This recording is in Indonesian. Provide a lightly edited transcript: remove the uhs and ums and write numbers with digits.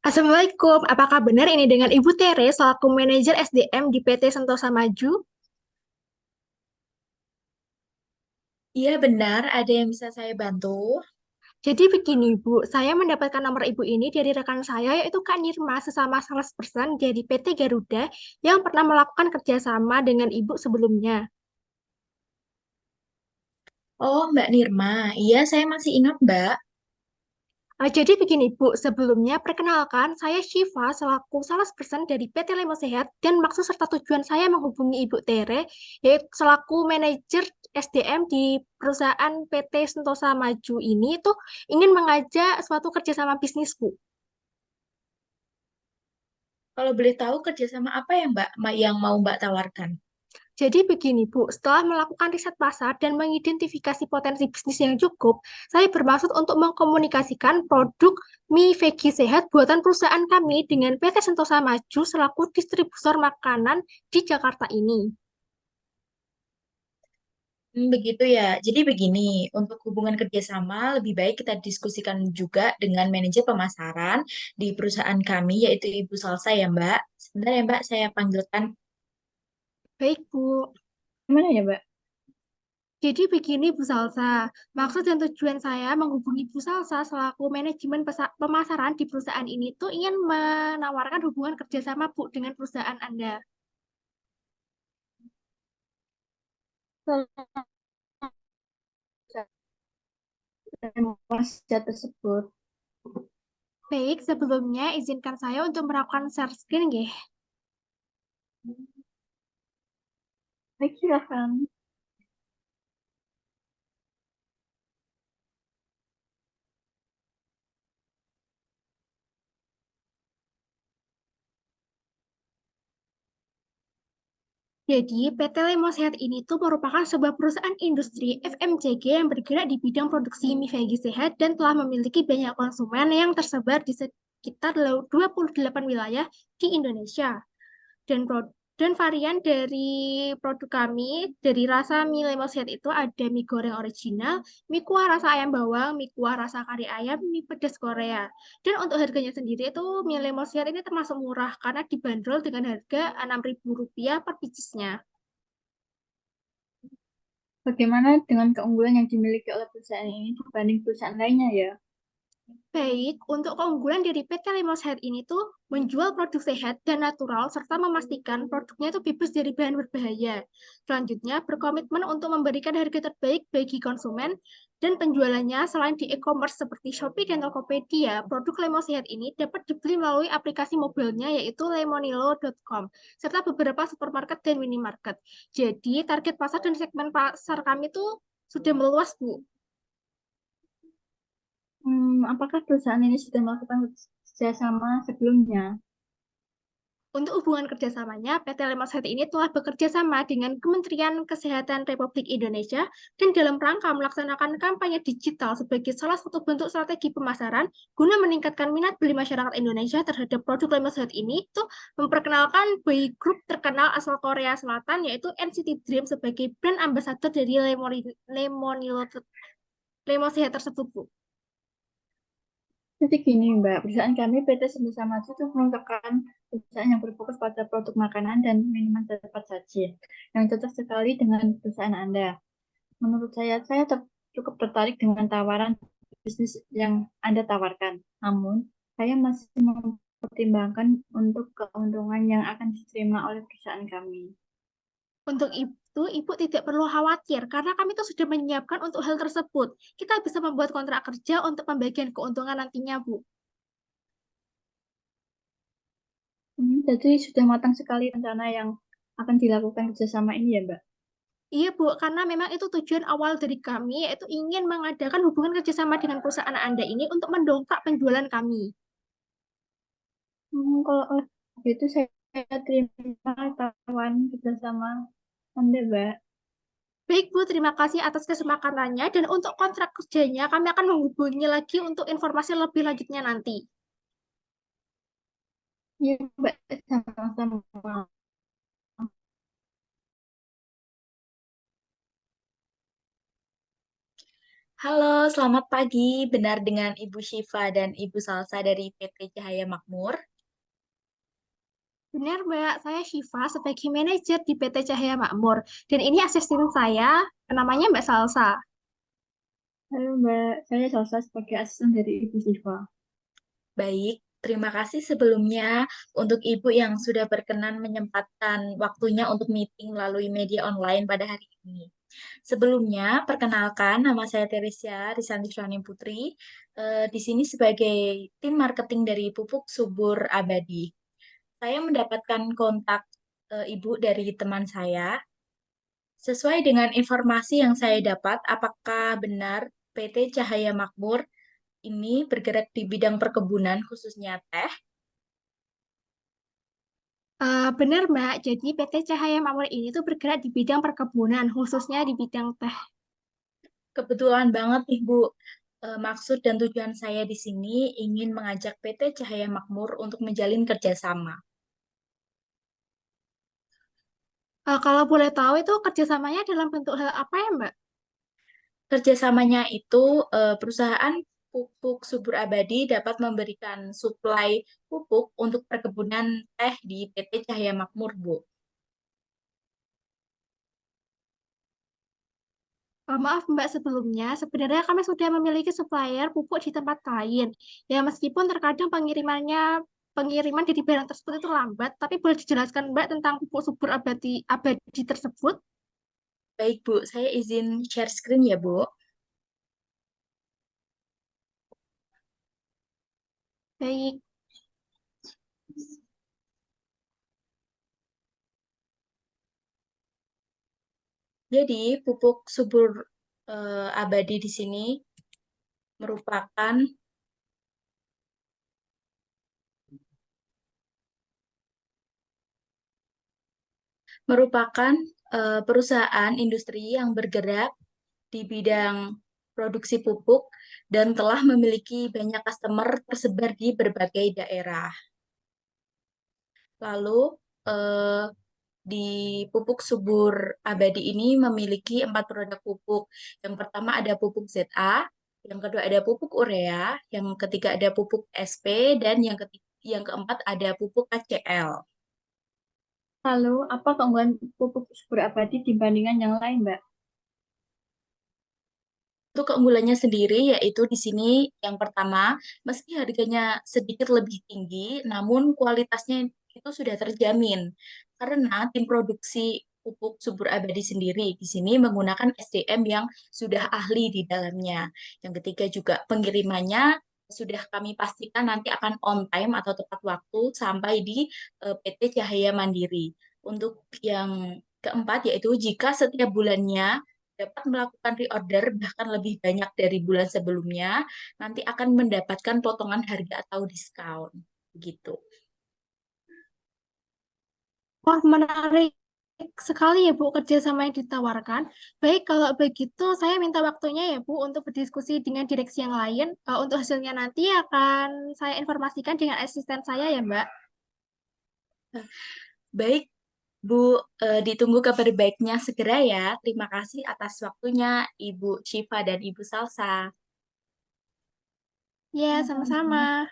Assalamualaikum, apakah benar ini dengan Ibu Tere selaku manajer SDM di PT Sentosa Maju? Iya benar, ada yang bisa saya bantu. Jadi begini Bu, saya mendapatkan nomor Ibu ini dari rekan saya yaitu Kak Nirma sesama salesperson dari PT Garuda yang pernah melakukan kerjasama dengan Ibu sebelumnya. Oh, Mbak Nirma. Iya, saya masih ingat, Mbak. Jadi begini Bu, sebelumnya perkenalkan saya Syifa selaku salesperson dari PT Lemo Sehat dan maksud serta tujuan saya menghubungi Ibu Tere yaitu selaku manajer SDM di perusahaan PT Sentosa Maju ini tuh ingin mengajak suatu kerjasama bisnis Bu. Kalau boleh tahu kerjasama apa ya, Mbak, yang mau Mbak tawarkan? Jadi begini Bu, setelah melakukan riset pasar dan mengidentifikasi potensi bisnis yang cukup, saya bermaksud untuk mengkomunikasikan produk mie veggie sehat buatan perusahaan kami dengan PT Sentosa Maju selaku distributor makanan di Jakarta ini. Begitu ya. Jadi begini, untuk hubungan kerjasama lebih baik kita diskusikan juga dengan manajer pemasaran di perusahaan kami, yaitu Ibu Salsa ya, Mbak. Sebentar ya, Mbak, saya panggilkan. Baik Bu, Mana ya, Mbak? jadi begini Bu Salsa, maksud dan tujuan saya menghubungi Bu Salsa selaku manajemen pemasaran di perusahaan ini tuh ingin menawarkan hubungan kerjasama Bu dengan perusahaan Anda. Informasi tersebut. Baik, sebelumnya izinkan saya untuk melakukan share screen, nggih. Baik, silakan. Jadi, PT Lemo Sehat ini tuh merupakan sebuah perusahaan industri FMCG yang bergerak di bidang produksi mie veggie sehat dan telah memiliki banyak konsumen yang tersebar di sekitar 28 wilayah di Indonesia. Dan dan varian dari produk kami, dari rasa mie Lemosiat itu ada mie goreng original, mie kuah rasa ayam bawang, mie kuah rasa kari ayam, mie pedas Korea. Dan untuk harganya sendiri itu mie Lemosiat ini termasuk murah karena dibanderol dengan harga Rp6.000 per piecesnya. Bagaimana dengan keunggulan yang dimiliki oleh perusahaan ini dibanding perusahaan lainnya ya? Baik, untuk keunggulan dari PT Limos Health ini tuh menjual produk sehat dan natural serta memastikan produknya itu bebas dari bahan berbahaya. Selanjutnya, berkomitmen untuk memberikan harga terbaik bagi konsumen dan penjualannya selain di e-commerce seperti Shopee dan Tokopedia, produk Lemon Sehat ini dapat dibeli melalui aplikasi mobilnya yaitu lemonilo.com serta beberapa supermarket dan minimarket. Jadi, target pasar dan segmen pasar kami tuh sudah meluas, Bu. Apakah perusahaan ini sudah melakukan kerjasama sebelumnya? Untuk hubungan kerjasamanya, PT Lemon Health ini telah bekerja sama dengan Kementerian Kesehatan Republik Indonesia dan dalam rangka melaksanakan kampanye digital sebagai salah satu bentuk strategi pemasaran guna meningkatkan minat beli masyarakat Indonesia terhadap produk Lemon Health ini, itu memperkenalkan boy group terkenal asal Korea Selatan yaitu NCT Dream sebagai brand ambassador dari Lemonilo Lemon Health tersebut, Bu. Jadi gini Mbak, perusahaan kami PT Sentosa Maju itu merupakan perusahaan yang berfokus pada produk makanan dan minuman cepat saji yang cocok sekali dengan perusahaan Anda. Menurut saya cukup tertarik dengan tawaran bisnis yang Anda tawarkan. Namun, saya masih mempertimbangkan untuk keuntungan yang akan diterima oleh perusahaan kami. Untuk itu, Ibu tidak perlu khawatir karena kami tuh sudah menyiapkan untuk hal tersebut. Kita bisa membuat kontrak kerja untuk pembagian keuntungan nantinya, Bu. Jadi sudah matang sekali rencana yang akan dilakukan kerjasama ini ya, Mbak. Iya, Bu, karena memang itu tujuan awal dari kami, yaitu ingin mengadakan hubungan kerjasama dengan perusahaan Anda ini untuk mendongkrak penjualan kami. Kalau oleh itu saya terima tawaran kerjasama Anda, Mbak. Baik, Bu, terima kasih atas kesepakatannya. Dan untuk kontrak kerjanya, kami akan menghubungi lagi untuk informasi lebih lanjutnya nanti. Iya, Mbak, sama-sama. Halo, selamat pagi. Benar dengan Ibu Syifa dan Ibu Salsa dari PT Cahaya Makmur. Benar, Mbak. Saya Syifa sebagai manajer di PT Cahaya Makmur. Dan ini asisten saya, namanya Mbak Salsa. Halo Mbak, saya Salsa sebagai asisten dari Ibu Siva. Baik, terima kasih sebelumnya untuk Ibu yang sudah berkenan menyempatkan waktunya untuk meeting melalui media online pada hari ini. Sebelumnya, perkenalkan nama saya Teresia Risanti Frani Putri, di sini sebagai tim marketing dari Pupuk Subur Abadi. Saya mendapatkan kontak Ibu dari teman saya. Sesuai dengan informasi yang saya dapat, apakah benar PT Cahaya Makmur ini bergerak di bidang perkebunan khususnya teh? Benar, Mbak. Jadi PT Cahaya Makmur ini tuh bergerak di bidang perkebunan, khususnya di bidang teh. Kebetulan banget nih Bu. Maksud dan tujuan saya di sini ingin mengajak PT Cahaya Makmur untuk menjalin kerjasama. Kalau boleh tahu itu kerjasamanya dalam bentuk hal apa ya, Mbak? Kerjasamanya itu perusahaan pupuk subur abadi dapat memberikan suplai pupuk untuk perkebunan teh di PT Cahaya Makmur, Bu. Maaf Mbak sebelumnya, sebenarnya kami sudah memiliki supplier pupuk di tempat lain. Ya meskipun terkadang pengiriman dari barang tersebut itu lambat, tapi boleh dijelaskan Mbak tentang pupuk subur abadi tersebut? Baik, Bu. Saya izin share screen ya, Bu. Baik. Jadi, pupuk subur abadi di sini merupakan merupakan perusahaan industri yang bergerak di bidang produksi pupuk dan telah memiliki banyak customer tersebar di berbagai daerah. Lalu, eh, di pupuk subur abadi ini memiliki 4 produk pupuk. Yang pertama ada pupuk ZA, yang kedua ada pupuk urea, yang ketiga ada pupuk SP, dan yang keempat ada pupuk KCL. Lalu, apa keunggulan pupuk subur abadi dibandingkan yang lain, Mbak? Untuk keunggulannya sendiri yaitu di sini yang pertama, meski harganya sedikit lebih tinggi, namun kualitasnya itu sudah terjamin. Karena tim produksi pupuk subur abadi sendiri di sini menggunakan SDM yang sudah ahli di dalamnya. Yang ketiga juga pengirimannya sudah kami pastikan nanti akan on time atau tepat waktu sampai di PT Cahaya Mandiri. Untuk yang keempat yaitu jika setiap bulannya dapat melakukan reorder bahkan lebih banyak dari bulan sebelumnya, nanti akan mendapatkan potongan harga atau diskon. Gitu. Wah, menarik sekali ya Bu kerjasama yang ditawarkan. Baik, kalau begitu saya minta waktunya ya Bu untuk berdiskusi dengan direksi yang lain. Untuk hasilnya nanti akan saya informasikan dengan asisten saya ya Mbak. Baik, Bu, ditunggu kabar baiknya segera ya. Terima kasih atas waktunya, Ibu Syifa dan Ibu Salsa. Ya, sama-sama.